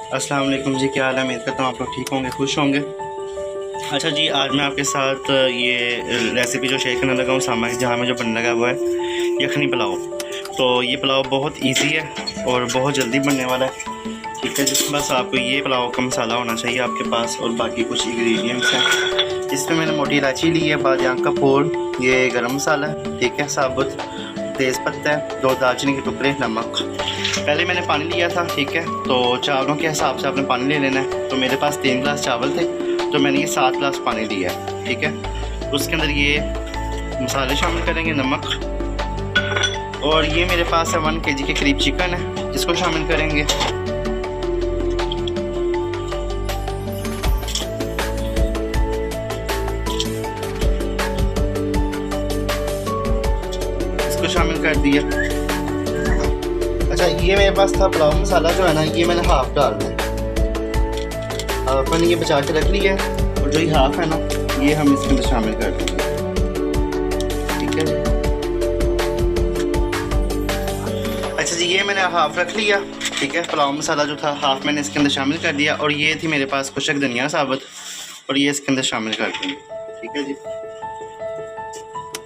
अस्सलाम वालेकुम जी, क्या हाल है? उम्मीद करता हूँ आप लोग ठीक होंगे, खुश होंगे। अच्छा जी, आज मैं आपके साथ ये रेसिपी जो शेयर करने लगा हूँ सामा जहाँ में जो बनने लगा हुआ है यखनी पुलाव। तो ये पुलाव बहुत इजी है और बहुत जल्दी बनने वाला है। ठीक है जी, बस आपको ये पुलाव का मसाला होना चाहिए आपके पास और बाकी कुछ इंग्रेडिएंट्स हैं। इसमें मैंने मोटी इलायची ली है, बादियान का फूल, ये गरम मसाला है, ठीक है, साबुत तेज़ पत्ता है, 2 दालचीनी के टुकड़े, नमक। पहले मैंने पानी लिया था, ठीक है, तो चावलों के हिसाब से आपने पानी ले लेना है। तो मेरे पास 3 गिलास चावल थे, तो मैंने ये 7 गिलास पानी लिया है, ठीक है। उसके अंदर ये मसाले शामिल करेंगे, नमक, और ये मेरे पास है 1 kg के करीब चिकन है, जिसको शामिल करेंगे। इसको शामिल कर दिया। अच्छा, ये मेरे पास था पुलाव मसाला जो है ना, ये मैंने हाफ़ डालना है। मैंने ये बचा के रख लिया है और जो ये हाफ़ है ना, ये हम इसके अंदर शामिल कर देंगे, ठीक है जी। अच्छा जी, ये मैंने हाफ़ रख लिया, ठीक है। पुलाव मसाला जो था हाफ़ मैंने इसके अंदर शामिल कर दिया और ये थी मेरे पास खुशक धनिया साबुत, और ये इसके अंदर शामिल कर देंगे, ठीक है जी।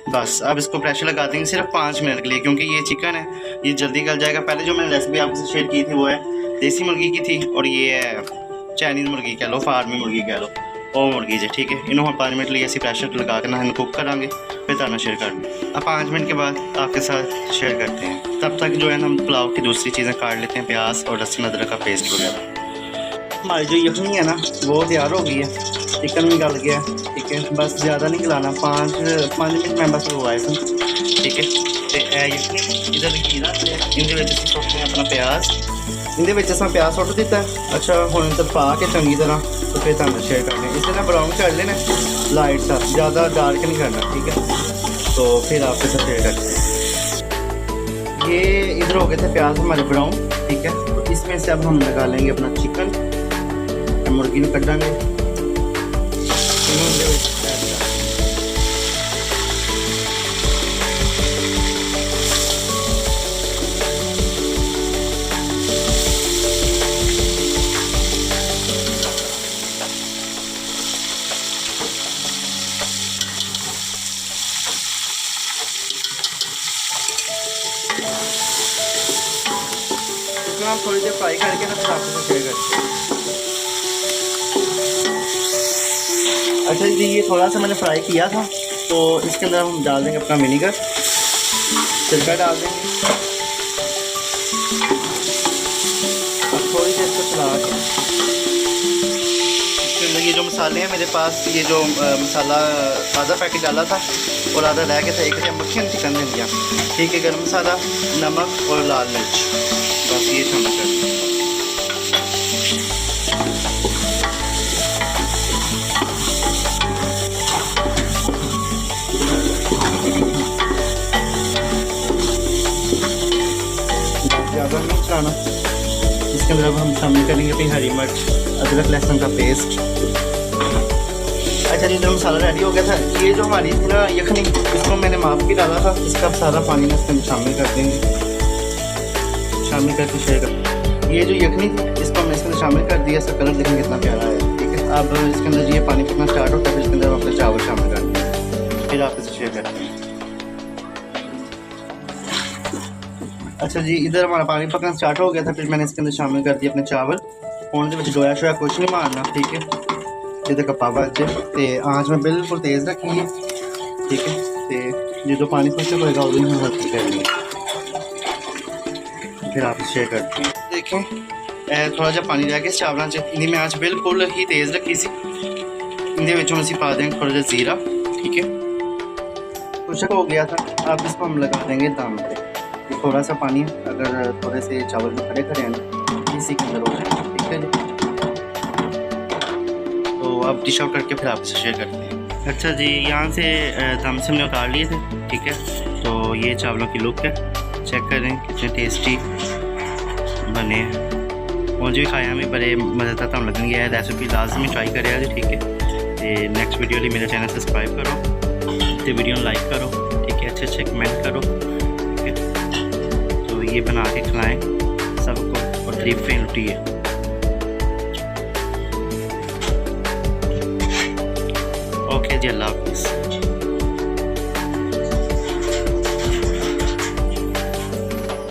बस अब इसको प्रेशर लगा देंगे सिर्फ 5 मिनट के लिए, क्योंकि ये चिकन है, ये जल्दी गल जाएगा। पहले जो मैंने रेसिपी आपसे शेयर की थी वो है देसी मुर्गी की थी, और ये है चाइनीज़ मुर्गी कह लो, फार्मी मुर्गी कह लो, वो मुर्गी जी, ठीक है। इन्होंने 5 मिनट लिए प्रेशर लगा के ना कुक करांगे, फिर ताना शेयर कर। अब 5 मिनट के बाद आपके साथ शेयर करते हैं। तब तक जो है ना हम पुलाव की दूसरी चीज़ें काट लेते हैं, प्याज और लहसुन अदरक का पेस्ट वगैरह। हमारी जो यखनी है ना वो तैयार हो गई है, चिकन भी गल गया है, ठीक है। बस ज़्यादा नहीं गलाना, 5 मिनट में बस वो आए सन, ठीक है। तो यखनी इधर कीरा इन सुटने अपना प्याज, इन प्याज सुट दिता है। अच्छा, हम इधर पा के चंगी तरह तो फिर तुम शेयर करने, इसे ना ब्राउन कर लेना, लाइट सा, ज़्यादा डार्क नहीं करना, ठीक है। तो फिर आपके साथ शेयर करते हैं। ये इधर हो गए थे प्याज हमारे ब्राउन, ठीक है। तो इसमें से अब हम लगा लेंगे अपना चिकन, मुर्गी में कटांगे। हम थोड़ी देर फ्राई करके ना फिर आपके साथ शेयर करते हैं। अच्छा जी, ये थोड़ा सा मैंने फ्राई किया था, तो इसके अंदर हम डाल देंगे अपना विनीगर, सिरका डाल देंगे और थोड़ी देर इसको चला के इसके अंदर ये जो मसाले हैं मेरे पास, ये जो मसाला आधा पैकेट डाला था और आधा रह गया था, एक मक्खन चिकन दे दिया, ठीक है। गरम मसाला, नमक और लाल मिर्च, बस ये शामिल कर दिया। ज़्यादा नहीं चलाना। इसके अंदर अब हम शामिल करेंगे अपनी हरी मिर्च, अदरक लहसुन का पेस्ट। अच्छा जी, जो मसाला रेडी हो गया था, ये जो हमारी थी ना यखनी, इसको मैंने माफ़ भी डाला था, इसका सारा पानी में इसके अंदर शामिल कर देंगे, शामिल करके शेयर कर। ये जो यखनी थी इसको हमने इसके अंदर शामिल कर दिया, इसका कलर देखेंगे कितना प्यारा है, ठीक है। अब इसके अंदर ये पानी पकना स्टार्ट होता है, फिर इसके अंदर हम अपने चावल शामिल कर देंगे, फिर आप इसे शेयर करते हैं। अच्छा जी, इधर हमारा पानी पकना स्टार्ट हो गया था, फिर मैंने इसके अंदर शामिल कर दिया अपने चावल। उन्हें डोया शोया कुछ नहीं मारना, ठीक है। ये कपा बच्चे तो आँच में बिल्कुल तेज़ रखी है, ठीक है। तो जो पानी पकना पड़ेगा वो हम हल्की करनी है, फिर आप शेयर करते हैं। देखें थोड़ा जहा पानी रह गया चावलों से, इन्हें मैं आँच बिल्कुल ही तेज़ रखी सी। इन्हें असी पा देंगे थोड़ा जहा जीरा, ठीक है। खुशक हो गया था, अब इसको हम लगा देंगे दम पे। थोड़ा सा पानी अगर थोड़े से चावल में खड़े खड़े हैं ना, इसी के अंदर हो जाए, ठीक है जी। तो अब डिश आउट करके फिर आपसे शेयर करते हैं। अच्छा जी, यहाँ से दम से हमने उतार लिए थे, ठीक है। तो ये चावलों की लुक है, चेक करें कितने टेस्टी बने हैं। मुझे भी खाया में बड़े मज़ेदार तो लगेंगे। यह रेसिपी लाजमी ट्राई करें आज, ठीक है। तो नेक्स्ट वीडियो लिए मेरा चैनल सब्सक्राइब करो, तो वीडियो लाइक करो, ठीक है, अच्छे कमेंट करो, ठीक है। तो ये बना के खिलाएँ सबको और तारीफ़ें लुटिए। ओके जी, अल्लाह हाफिज़।